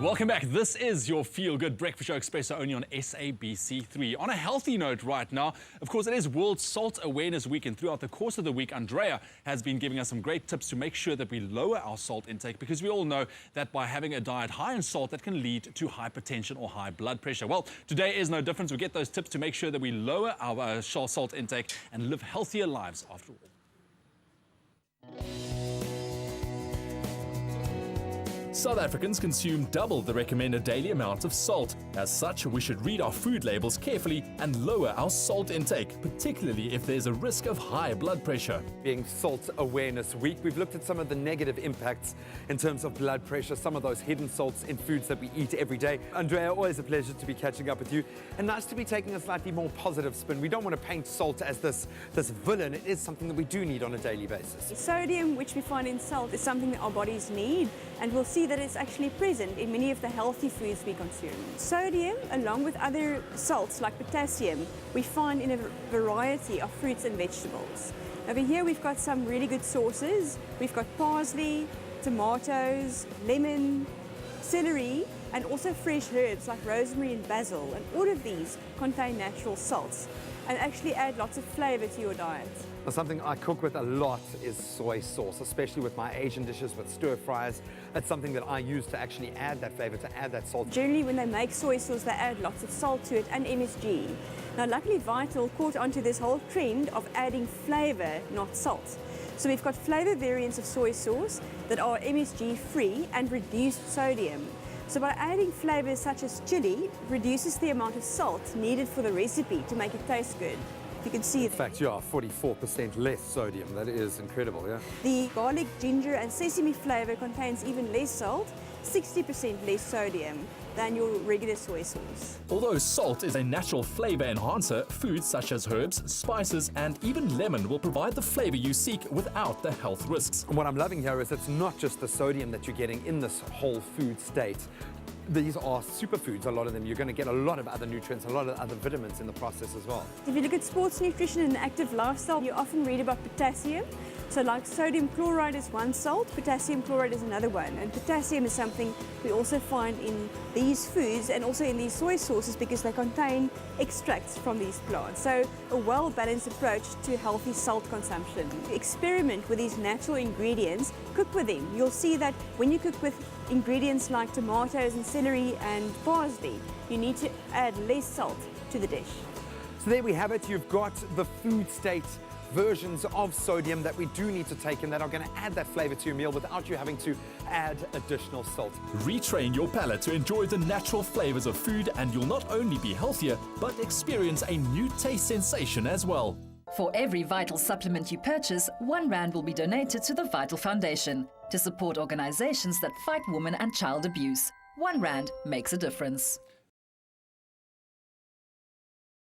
Welcome back. This is your Feel Good Breakfast Show, Expresso, only on SABC3. On a healthy note right now, of course, it is World Salt Awareness Week, and throughout the course of the week, Andrea has been giving us some great tips to make sure that we lower our salt intake, because we all know that by having a diet high in salt, that can lead to hypertension or high blood pressure. Well, today is no different. We get those tips to make sure that we lower our salt intake and live healthier lives after all. South Africans consume double the recommended daily amount of salt. As such, we should read our food labels carefully and lower our salt intake, particularly if there's a risk of high blood pressure. Being Salt Awareness Week, we've looked at some of the negative impacts in terms of blood pressure, some of those hidden salts in foods that we eat every day. Andrea, always a pleasure to be catching up with you, and nice to be taking a slightly more positive spin. We don't want to paint salt as this villain. It is something that we do need on a daily basis. Sodium, which we find in salt, is something that our bodies need, and we'll see that it's actually present in many of the healthy foods we consume. Sodium, along with other salts like potassium, we find in a variety of fruits and vegetables. Over here we've got some really good sources. We've got parsley, tomatoes, lemon, celery, and also fresh herbs like rosemary and basil, and all of these contain natural salts and actually add lots of flavor to your diet. Now, something I cook with a lot is soy sauce, especially with my Asian dishes, with stir fries. That's something that I use to actually add that flavor, to add that salt. Generally, when they make soy sauce, they add lots of salt to it and MSG. Now, luckily, Vital caught onto this whole trend of adding flavor, not salt. So we've got flavor variants of soy sauce that are MSG-free and reduced sodium. So by adding flavors such as chili, reduces the amount of salt needed for the recipe to make it taste good. You can see In fact, yeah, 44% less sodium. That is incredible, yeah? the garlic, ginger and sesame flavor contains even less salt, 60% less sodium than your regular soy sauce. Although salt is a natural flavor enhancer, foods such as herbs, spices, and even lemon will provide the flavor you seek without the health risks. And what I'm loving here is it's not just the sodium that you're getting in this whole food state. These are superfoods, a lot of them. You're going to get a lot of other nutrients, a lot of other vitamins in the process as well. If you look at sports nutrition and active lifestyle, you often read about potassium. So like sodium chloride is one salt, potassium chloride is another one. And potassium is something we also find in these foods and also in these soy sauces because they contain extracts from these plants. So a well-balanced approach to healthy salt consumption. Experiment with these natural ingredients, cook with them. You'll see that when you cook with ingredients like tomatoes and celery and parsley, you need to add less salt to the dish. So there we have it. You've got the food state versions of sodium that we do need to take and that are going to add that flavor to your meal without you having to add additional salt. Retrain your palate to enjoy the natural flavors of food, and you'll not only be healthier, but experience a new taste sensation as well. For every Vital supplement you purchase, R1 will be donated to the Vital Foundation to support organizations that fight women and child abuse. R1 makes a difference.